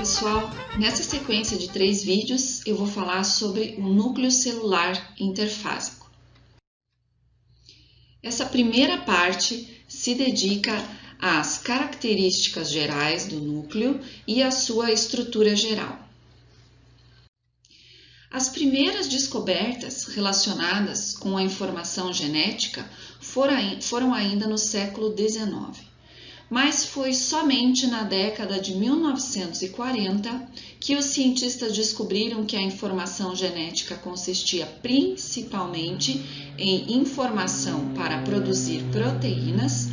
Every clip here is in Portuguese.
pessoal, nessa sequência de 3 vídeos eu vou falar sobre o núcleo celular interfásico. Essa primeira parte se dedica às características gerais do núcleo e à sua estrutura geral. As primeiras descobertas relacionadas com a informação genética foram ainda no século XIX. Mas foi somente na década de 1940 que os cientistas descobriram que a informação genética consistia principalmente em informação para produzir proteínas,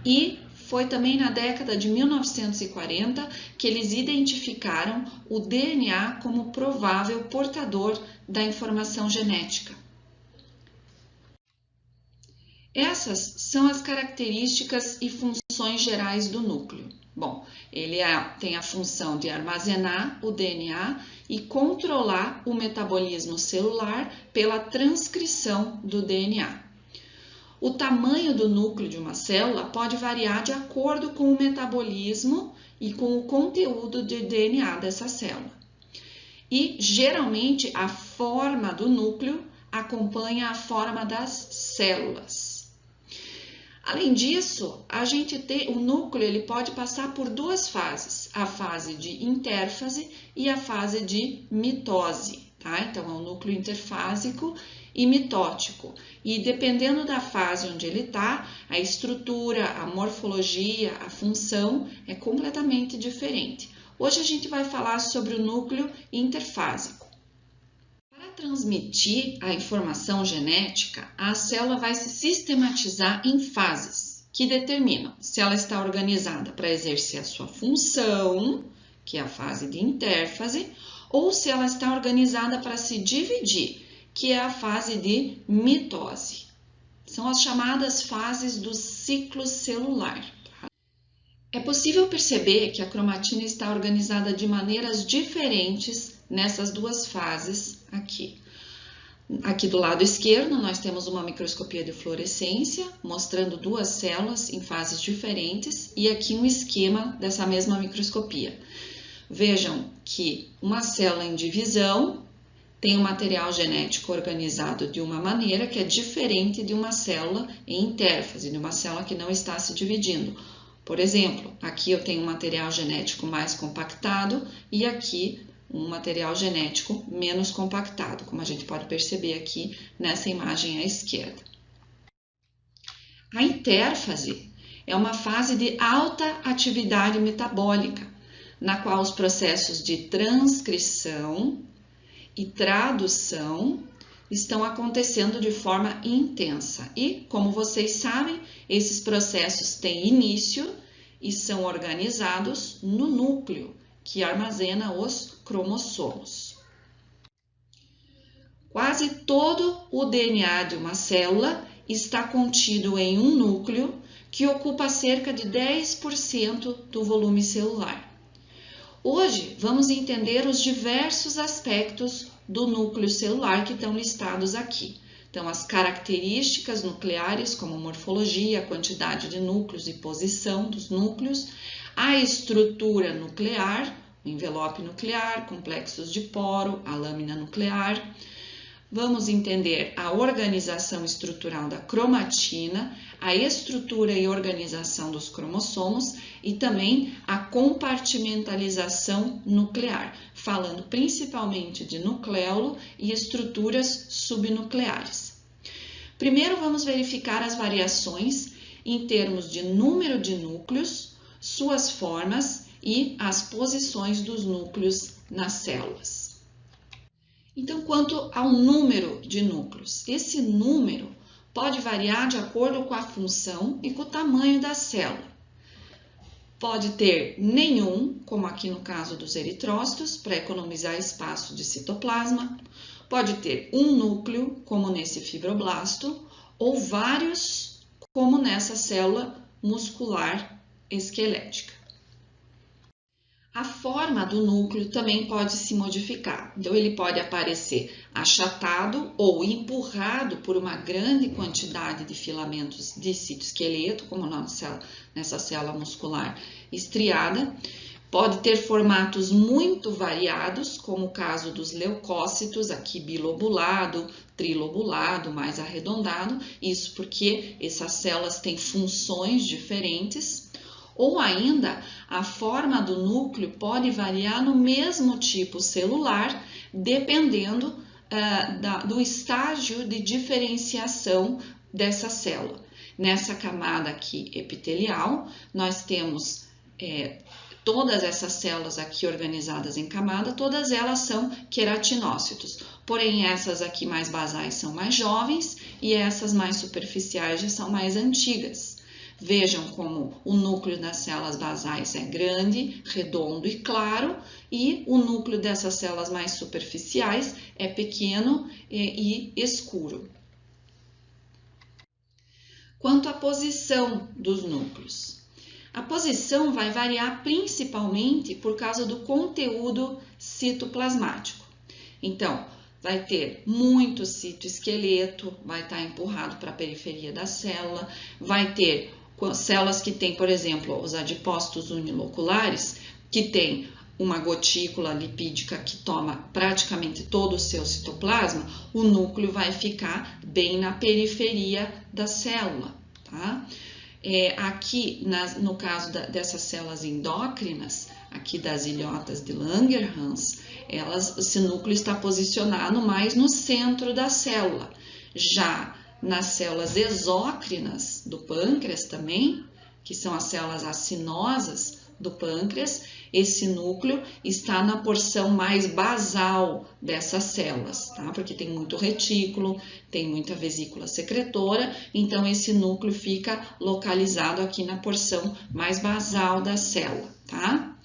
e foi também na década de 1940 que eles identificaram o DNA como provável portador da informação genética. Essas são as características e funções gerais do núcleo. Bom, ele tem a função de armazenar o DNA e controlar o metabolismo celular pela transcrição do DNA. O tamanho do núcleo de uma célula pode variar de acordo com o metabolismo e com o conteúdo de DNA dessa célula. E, geralmente, a forma do núcleo acompanha a forma das células. Além disso, o núcleo ele pode passar por 2 fases, a fase de intérfase e a fase de mitose. Tá? Então, é um núcleo interfásico e mitótico. E dependendo da fase onde ele está, a estrutura, a morfologia, a função é completamente diferente. Hoje a gente vai falar sobre o núcleo interfásico. Para transmitir a informação genética, a célula vai se sistematizar em fases que determinam se ela está organizada para exercer a sua função, que é a fase de intérfase, ou se ela está organizada para se dividir, que é a fase de mitose. São as chamadas fases do ciclo celular. É possível perceber que a cromatina está organizada de maneiras diferentes nessas 2 fases aqui. Aqui do lado esquerdo nós temos uma microscopia de fluorescência mostrando 2 células em fases diferentes e aqui um esquema dessa mesma microscopia. Vejam que uma célula em divisão tem um material genético organizado de uma maneira que é diferente de uma célula em intérfase, de uma célula que não está se dividindo. Por exemplo, aqui eu tenho um material genético mais compactado e aqui um material genético menos compactado, como a gente pode perceber aqui nessa imagem à esquerda. A intérfase é uma fase de alta atividade metabólica, na qual os processos de transcrição e tradução estão acontecendo de forma intensa. E, como vocês sabem, esses processos têm início e são organizados no núcleo, que armazena os cromossomos. Quase todo o DNA de uma célula está contido em um núcleo que ocupa cerca de 10% do volume celular. Hoje, vamos entender os diversos aspectos do núcleo celular que estão listados aqui. Então, as características nucleares, como morfologia, quantidade de núcleos e posição dos núcleos, a estrutura nuclear, o envelope nuclear, complexos de poro, a lâmina nuclear. Vamos entender a organização estrutural da cromatina, a estrutura e organização dos cromossomos e também a compartimentalização nuclear, falando principalmente de nucleolo e estruturas subnucleares. Primeiro, vamos verificar as variações em termos de número de núcleos, suas formas e as posições dos núcleos nas células. Então, quanto ao número de núcleos, esse número pode variar de acordo com a função e com o tamanho da célula. Pode ter nenhum, como aqui no caso dos eritrócitos, para economizar espaço de citoplasma. Pode ter um núcleo, como nesse fibroblasto, ou vários, como nessa célula muscular esquelética. A forma do núcleo também pode se modificar, então ele pode aparecer achatado ou empurrado por uma grande quantidade de filamentos de citoesqueleto, como nessa célula muscular estriada, Pode ter formatos muito variados, como o caso dos leucócitos, aqui bilobulado, trilobulado, mais arredondado, isso porque essas células têm funções diferentes. Ou ainda, a forma do núcleo pode variar no mesmo tipo celular, dependendo do estágio de diferenciação dessa célula. Nessa camada aqui epitelial, nós temos todas essas células aqui organizadas em camada, todas elas são queratinócitos. Porém, essas aqui mais basais são mais jovens e essas mais superficiais já são mais antigas. Vejam como o núcleo das células basais é grande, redondo e claro, e o núcleo dessas células mais superficiais é pequeno e escuro. Quanto à posição dos núcleos. A posição vai variar principalmente por causa do conteúdo citoplasmático. Então, vai ter muito citoesqueleto, vai estar empurrado para a periferia da célula, vai ter células que têm, por exemplo, os adipócitos uniloculares, que tem uma gotícula lipídica que toma praticamente todo o seu citoplasma, o núcleo vai ficar bem na periferia da célula, tá? Aqui, no caso dessas células endócrinas, aqui das ilhotas de Langerhans, esse núcleo está posicionado mais no centro da célula. Já nas células exócrinas do pâncreas também, que são as células acinosas do pâncreas, esse núcleo está na porção mais basal dessas células, tá? Porque tem muito retículo, tem muita vesícula secretora, então esse núcleo fica localizado aqui na porção mais basal da célula, tá?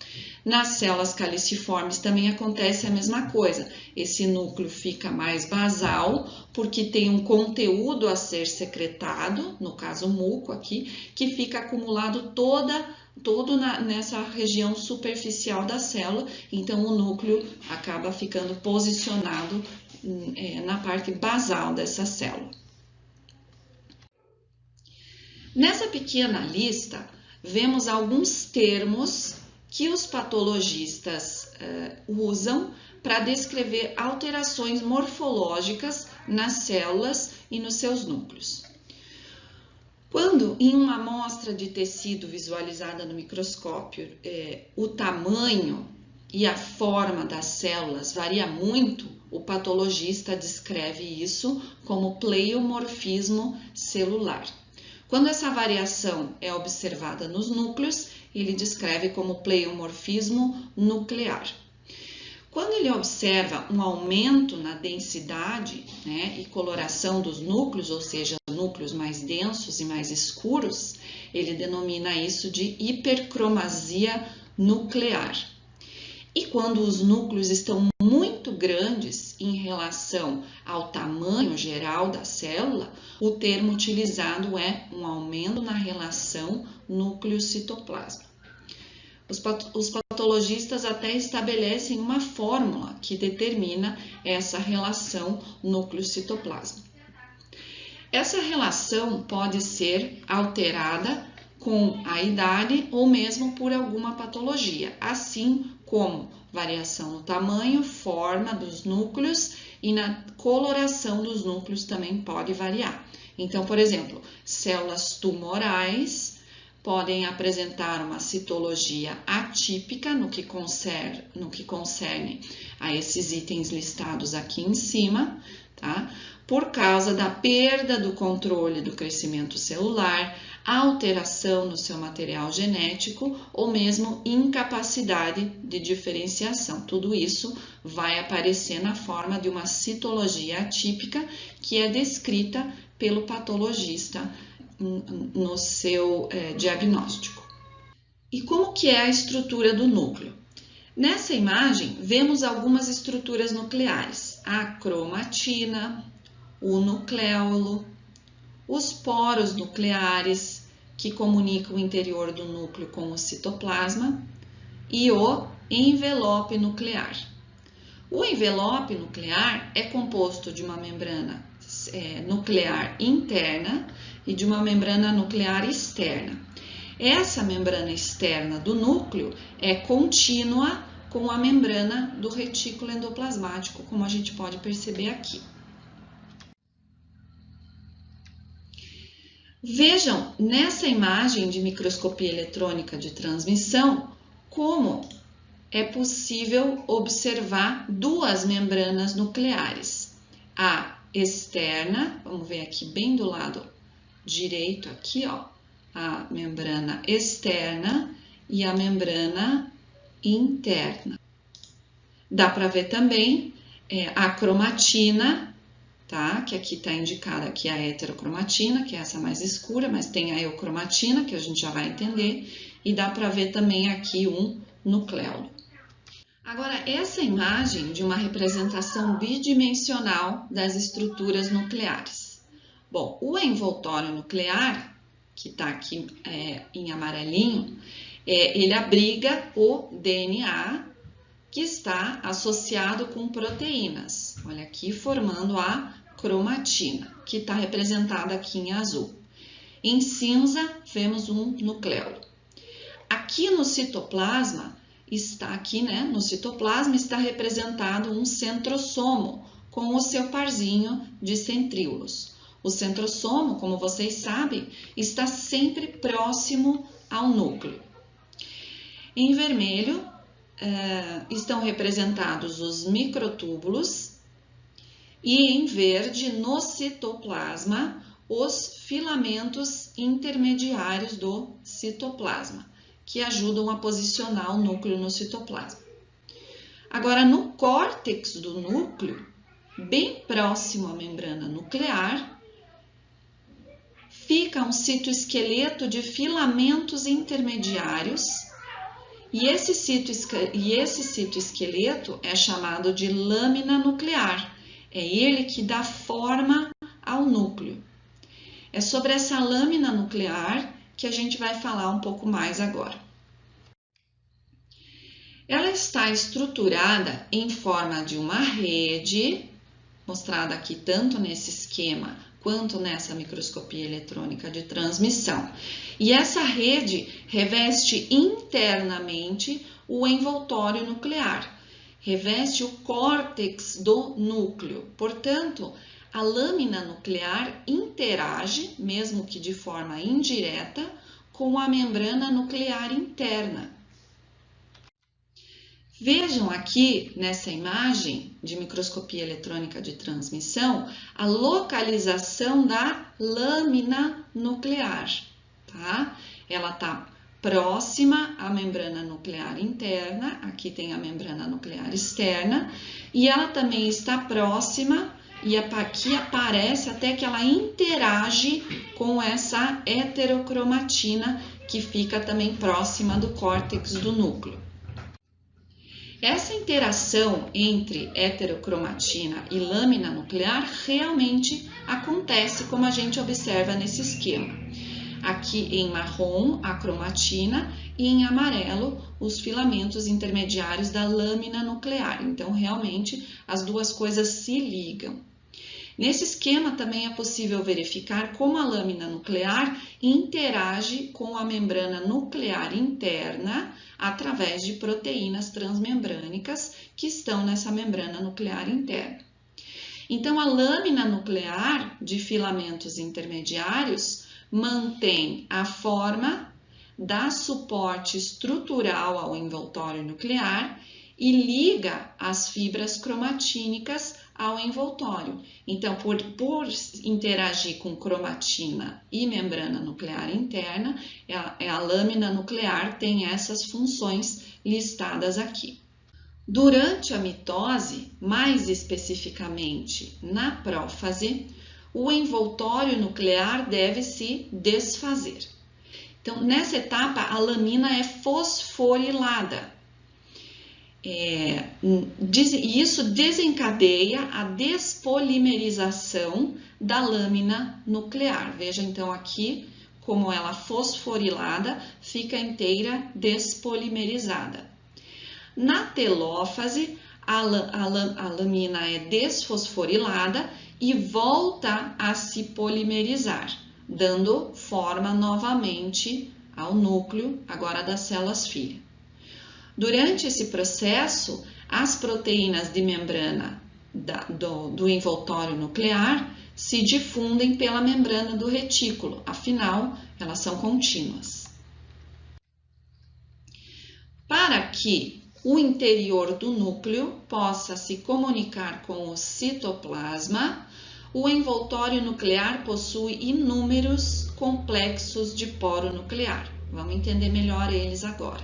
Nas células caliciformes também acontece a mesma coisa. Esse núcleo fica mais basal porque tem um conteúdo a ser secretado, no caso o muco aqui, que fica acumulado todo nessa região superficial da célula, então o núcleo acaba ficando posicionado na parte basal dessa célula. Nessa pequena lista, vemos alguns termos que os patologistas usam para descrever alterações morfológicas nas células e nos seus núcleos. Quando em uma amostra de tecido visualizada no microscópio, o tamanho e a forma das células varia muito, o patologista descreve isso como pleiomorfismo celular. Quando essa variação é observada nos núcleos, ele descreve como pleiomorfismo nuclear. Quando ele observa um aumento na densidade, né, e coloração dos núcleos, ou seja, núcleos mais densos e mais escuros, ele denomina isso de hipercromasia nuclear. E quando os núcleos estão muito grandes em relação ao tamanho geral da célula, o termo utilizado é um aumento na relação núcleo-citoplasma. Os patologistas até estabelecem uma fórmula que determina essa relação núcleo-citoplasma. Essa relação pode ser alterada com a idade ou mesmo por alguma patologia, assim como variação no tamanho, forma dos núcleos e na coloração dos núcleos também pode variar. Então, por exemplo, células tumorais podem apresentar uma citologia atípica no que concerne a esses itens listados aqui em cima, tá? Por causa da perda do controle do crescimento celular, alteração no seu material genético ou mesmo incapacidade de diferenciação. Tudo isso vai aparecer na forma de uma citologia atípica que é descrita pelo patologista no seu diagnóstico. E como que é a estrutura do núcleo? Nessa imagem, vemos algumas estruturas nucleares: a cromatina, o nucleolo, os poros nucleares, que comunicam o interior do núcleo com o citoplasma, e o envelope nuclear. O envelope nuclear é composto de uma membrana nuclear interna e de uma membrana nuclear externa. Essa membrana externa do núcleo é contínua com a membrana do retículo endoplasmático, como a gente pode perceber aqui. Vejam nessa imagem de microscopia eletrônica de transmissão como é possível observar duas membranas nucleares. A externa, vamos ver aqui bem do lado direito, aqui ó, a membrana externa e a membrana interna. Dá para ver também a cromatina, tá? Que aqui está indicada aqui a heterocromatina, que é essa mais escura, mas tem a eucromatina, que a gente já vai entender, e dá para ver também aqui um nucleolo. Agora, essa imagem de uma representação bidimensional das estruturas nucleares. Bom, o envoltório nuclear, que está aqui em amarelinho, ele abriga o DNA, que está associado com proteínas. Olha aqui, formando a cromatina, que está representada aqui em azul. Em cinza, vemos um nucleolo. Aqui no citoplasma, no citoplasma está representado um centrosomo com o seu parzinho de centríolos. O centrosomo, como vocês sabem, está sempre próximo ao núcleo. Em vermelho, estão representados os microtúbulos e em verde, no citoplasma, os filamentos intermediários do citoplasma, que ajudam a posicionar o núcleo no citoplasma. Agora, no córtex do núcleo, bem próximo à membrana nuclear, fica um citoesqueleto de filamentos intermediários, e esse citoesqueleto é chamado de lâmina nuclear. É ele que dá forma ao núcleo. É sobre essa lâmina nuclear que a gente vai falar um pouco mais agora. Ela está estruturada em forma de uma rede, mostrada aqui tanto nesse esquema quanto nessa microscopia eletrônica de transmissão. E essa rede reveste internamente o envoltório nuclear, reveste o córtex do núcleo. Portanto, a lâmina nuclear interage, mesmo que de forma indireta, com a membrana nuclear interna. Vejam aqui nessa imagem de microscopia eletrônica de transmissão a localização da lâmina nuclear, tá? Ela está próxima à membrana nuclear interna, aqui tem a membrana nuclear externa, e ela também está próxima, e aqui aparece até que ela interage com essa heterocromatina, que fica também próxima do córtex do núcleo. Essa interação entre heterocromatina e lâmina nuclear realmente acontece como a gente observa nesse esquema. Aqui em marrom a cromatina e em amarelo os filamentos intermediários da lâmina nuclear. Então, realmente, as duas coisas se ligam. Nesse esquema também é possível verificar como a lâmina nuclear interage com a membrana nuclear interna através de proteínas transmembrânicas que estão nessa membrana nuclear interna. Então, a lâmina nuclear de filamentos intermediários mantém a forma, dá suporte estrutural ao envoltório nuclear e liga as fibras cromatínicas ao envoltório. Então, por interagir com cromatina e membrana nuclear interna, a lâmina nuclear tem essas funções listadas aqui. Durante a mitose, mais especificamente na prófase, o envoltório nuclear deve se desfazer. Então, nessa etapa, a lamina é fosforilada. E isso desencadeia a despolimerização da lâmina nuclear. Veja então aqui como ela fosforilada fica inteira despolimerizada. Na telófase, a lamina é desfosforilada e volta a se polimerizar, dando forma novamente ao núcleo, agora das células-filha. Durante esse processo, as proteínas de membrana do envoltório nuclear se difundem pela membrana do retículo, afinal, elas são contínuas. Para que o interior do núcleo possa se comunicar com o citoplasma, o envoltório nuclear possui inúmeros complexos de poro nuclear. Vamos entender melhor eles agora.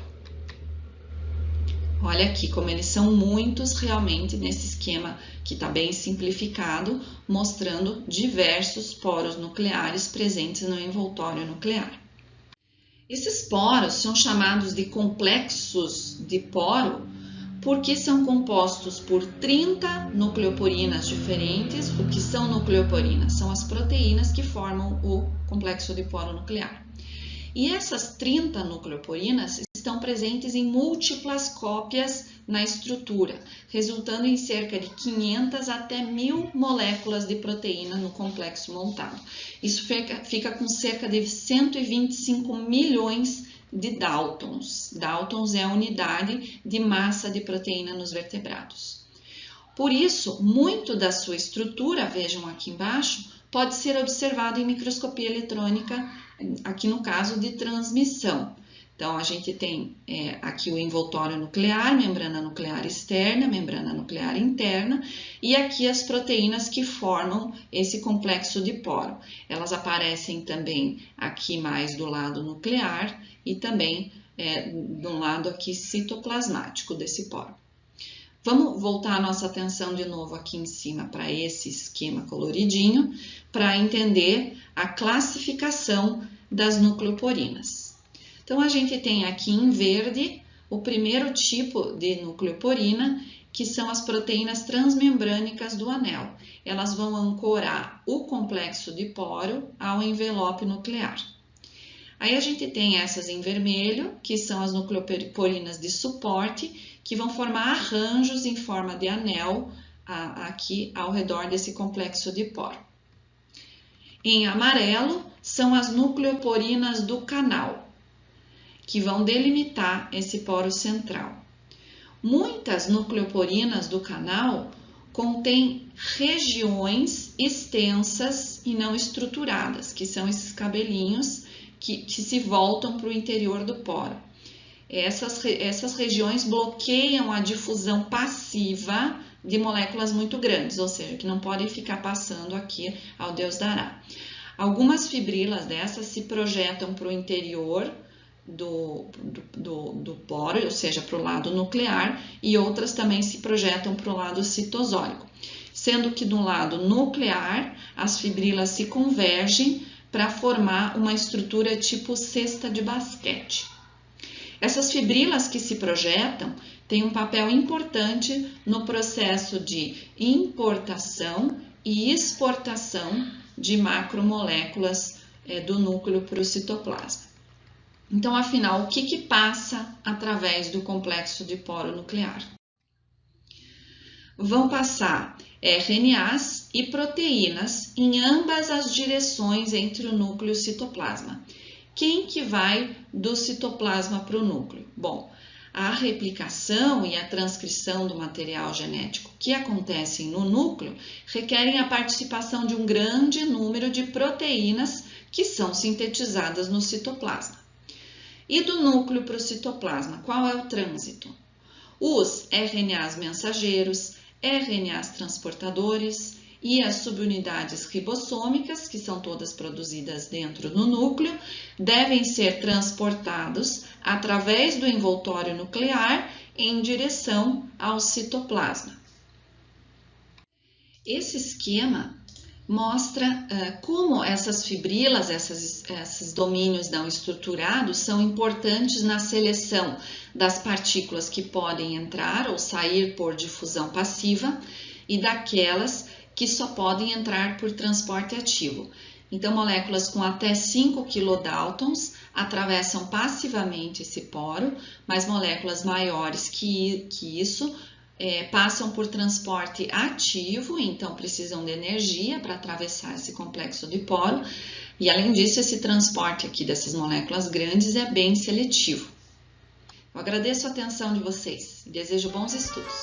Olha aqui como eles são muitos realmente nesse esquema que está bem simplificado, mostrando diversos poros nucleares presentes no envoltório nuclear. Esses poros são chamados de complexos de poro porque são compostos por 30 nucleoporinas diferentes. O que são nucleoporinas? São as proteínas que formam o complexo de poro nuclear. E essas 30 nucleoporinas estão presentes em múltiplas cópias na estrutura, resultando em cerca de 500 até 1000 moléculas de proteína no complexo montado. Isso fica com cerca de 125 milhões de Daltons. Daltons é a unidade de massa de proteína nos vertebrados. Por isso, muito da sua estrutura, vejam aqui embaixo, pode ser observado em microscopia eletrônica, aqui no caso de transmissão. Então, a gente tem aqui o envoltório nuclear, membrana nuclear externa, membrana nuclear interna, e aqui as proteínas que formam esse complexo de poro. Elas aparecem também aqui mais do lado nuclear e também do lado aqui citoplasmático desse poro. Vamos voltar a nossa atenção de novo aqui em cima para esse esquema coloridinho, para entender a classificação das nucleoporinas. Então, a gente tem aqui em verde o primeiro tipo de nucleoporina, que são as proteínas transmembrânicas do anel. Elas vão ancorar o complexo de poro ao envelope nuclear. Aí a gente tem essas em vermelho, que são as nucleoporinas de suporte, que vão formar arranjos em forma de anel aqui ao redor desse complexo de poro. Em amarelo são as nucleoporinas do canal, que vão delimitar esse poro central. Muitas nucleoporinas do canal contêm regiões extensas e não estruturadas, que são esses cabelinhos que se voltam para o interior do poro. Essas regiões bloqueiam a difusão passiva de moléculas muito grandes, ou seja, que não podem ficar passando aqui ao Deus dará. Algumas fibrilas dessas se projetam para o interior do poro, ou seja, para o lado nuclear, e outras também se projetam para o lado citosólico, sendo que do lado nuclear as fibrilas se convergem para formar uma estrutura tipo cesta de basquete. Essas fibrilas que se projetam têm um papel importante no processo de importação e exportação de macromoléculas do núcleo para o citoplasma. Então, afinal, o que passa através do complexo de poro nuclear? Vão passar RNAs e proteínas em ambas as direções entre o núcleo e o citoplasma. Quem que vai do citoplasma para o núcleo? Bom, a replicação e a transcrição do material genético que acontecem no núcleo requerem a participação de um grande número de proteínas que são sintetizadas no citoplasma. E do núcleo para o citoplasma, qual é o trânsito? Os RNAs mensageiros, RNAs transportadores e as subunidades ribossômicas, que são todas produzidas dentro do núcleo, devem ser transportados através do envoltório nuclear em direção ao citoplasma. Esse esquema mostra como essas fibrilas, esses domínios não estruturados, são importantes na seleção das partículas que podem entrar ou sair por difusão passiva e daquelas que só podem entrar por transporte ativo. Então, moléculas com até 5 kilodaltons atravessam passivamente esse poro, mas moléculas maiores que isso passam por transporte ativo, então precisam de energia para atravessar esse complexo de poro. E além disso, esse transporte aqui dessas moléculas grandes é bem seletivo. Eu agradeço a atenção de vocês e desejo bons estudos.